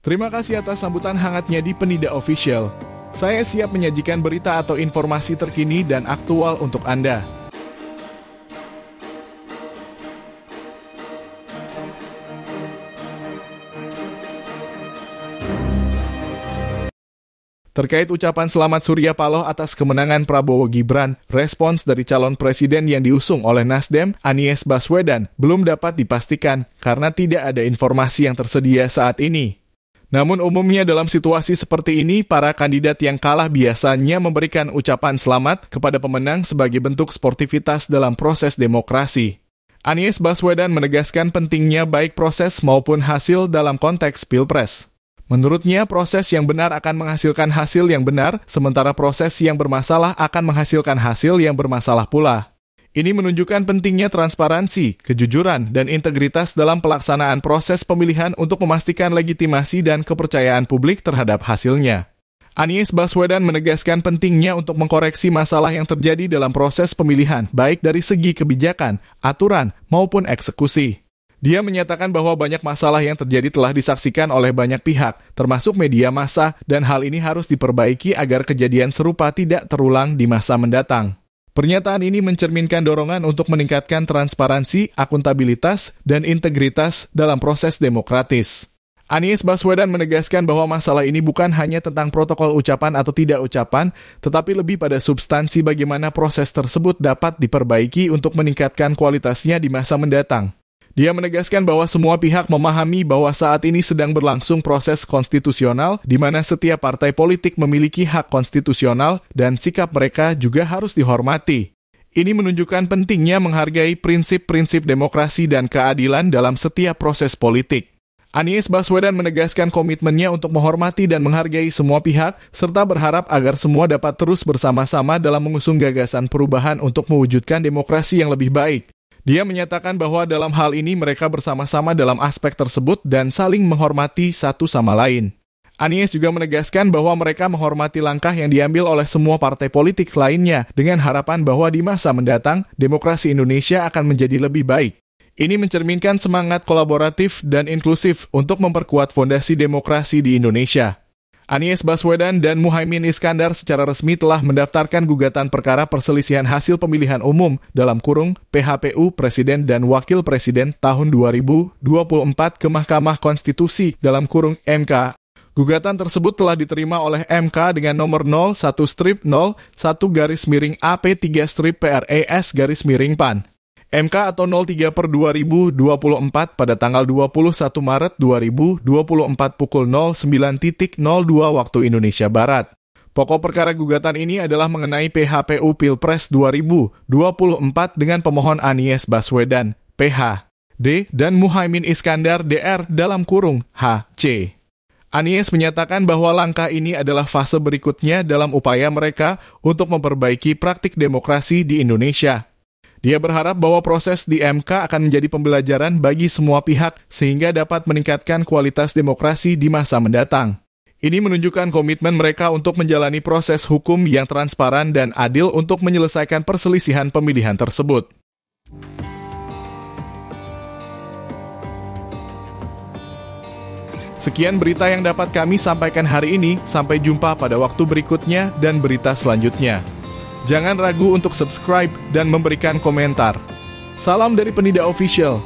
Terima kasih atas sambutan hangatnya di Penida Official. Saya siap menyajikan berita atau informasi terkini dan aktual untuk Anda. Terkait ucapan selamat Surya Paloh atas kemenangan Prabowo Gibran, respons dari calon presiden yang diusung oleh Nasdem, Anies Baswedan, belum dapat dipastikan karena tidak ada informasi yang tersedia saat ini. Namun umumnya dalam situasi seperti ini, para kandidat yang kalah biasanya memberikan ucapan selamat kepada pemenang sebagai bentuk sportivitas dalam proses demokrasi. Anies Baswedan menegaskan pentingnya baik proses maupun hasil dalam konteks Pilpres. Menurutnya, proses yang benar akan menghasilkan hasil yang benar, sementara proses yang bermasalah akan menghasilkan hasil yang bermasalah pula. Ini menunjukkan pentingnya transparansi, kejujuran, dan integritas dalam pelaksanaan proses pemilihan untuk memastikan legitimasi dan kepercayaan publik terhadap hasilnya. Anies Baswedan menegaskan pentingnya untuk mengkoreksi masalah yang terjadi dalam proses pemilihan, baik dari segi kebijakan, aturan, maupun eksekusi. Dia menyatakan bahwa banyak masalah yang terjadi telah disaksikan oleh banyak pihak, termasuk media massa, dan hal ini harus diperbaiki agar kejadian serupa tidak terulang di masa mendatang. Pernyataan ini mencerminkan dorongan untuk meningkatkan transparansi, akuntabilitas, dan integritas dalam proses demokratis. Anies Baswedan menegaskan bahwa masalah ini bukan hanya tentang protokol ucapan atau tidak ucapan, tetapi lebih pada substansi bagaimana proses tersebut dapat diperbaiki untuk meningkatkan kualitasnya di masa mendatang. Dia menegaskan bahwa semua pihak memahami bahwa saat ini sedang berlangsung proses konstitusional di mana setiap partai politik memiliki hak konstitusional dan sikap mereka juga harus dihormati. Ini menunjukkan pentingnya menghargai prinsip-prinsip demokrasi dan keadilan dalam setiap proses politik. Anies Baswedan menegaskan komitmennya untuk menghormati dan menghargai semua pihak, serta berharap agar semua dapat terus bersama-sama dalam mengusung gagasan perubahan untuk mewujudkan demokrasi yang lebih baik. Dia menyatakan bahwa dalam hal ini mereka bersama-sama dalam aspek tersebut dan saling menghormati satu sama lain. Anies juga menegaskan bahwa mereka menghormati langkah yang diambil oleh semua partai politik lainnya dengan harapan bahwa di masa mendatang, demokrasi Indonesia akan menjadi lebih baik. Ini mencerminkan semangat kolaboratif dan inklusif untuk memperkuat fondasi demokrasi di Indonesia. Anies Baswedan dan Muhaimin Iskandar secara resmi telah mendaftarkan gugatan perkara perselisihan hasil pemilihan umum dalam kurung PHPU Presiden dan Wakil Presiden tahun 2024 ke Mahkamah Konstitusi dalam kurung MK. Gugatan tersebut telah diterima oleh MK dengan nomor 01-1/0-AP3-PRES-PAN. MK atau 03/2024 pada tanggal 21 Maret 2024 pukul 09.02 waktu Indonesia Barat. Pokok perkara gugatan ini adalah mengenai PHPU Pilpres 2024 dengan pemohon Anies Baswedan, PH, D, dan Muhaimin Iskandar, DR, dalam kurung HC. Anies menyatakan bahwa langkah ini adalah fase berikutnya dalam upaya mereka untuk memperbaiki praktik demokrasi di Indonesia. Dia berharap bahwa proses di MK akan menjadi pembelajaran bagi semua pihak sehingga dapat meningkatkan kualitas demokrasi di masa mendatang. Ini menunjukkan komitmen mereka untuk menjalani proses hukum yang transparan dan adil untuk menyelesaikan perselisihan pemilihan tersebut. Sekian berita yang dapat kami sampaikan hari ini. Sampai jumpa pada waktu berikutnya dan berita selanjutnya. Jangan ragu untuk subscribe dan memberikan komentar. Salam dari Penida Official.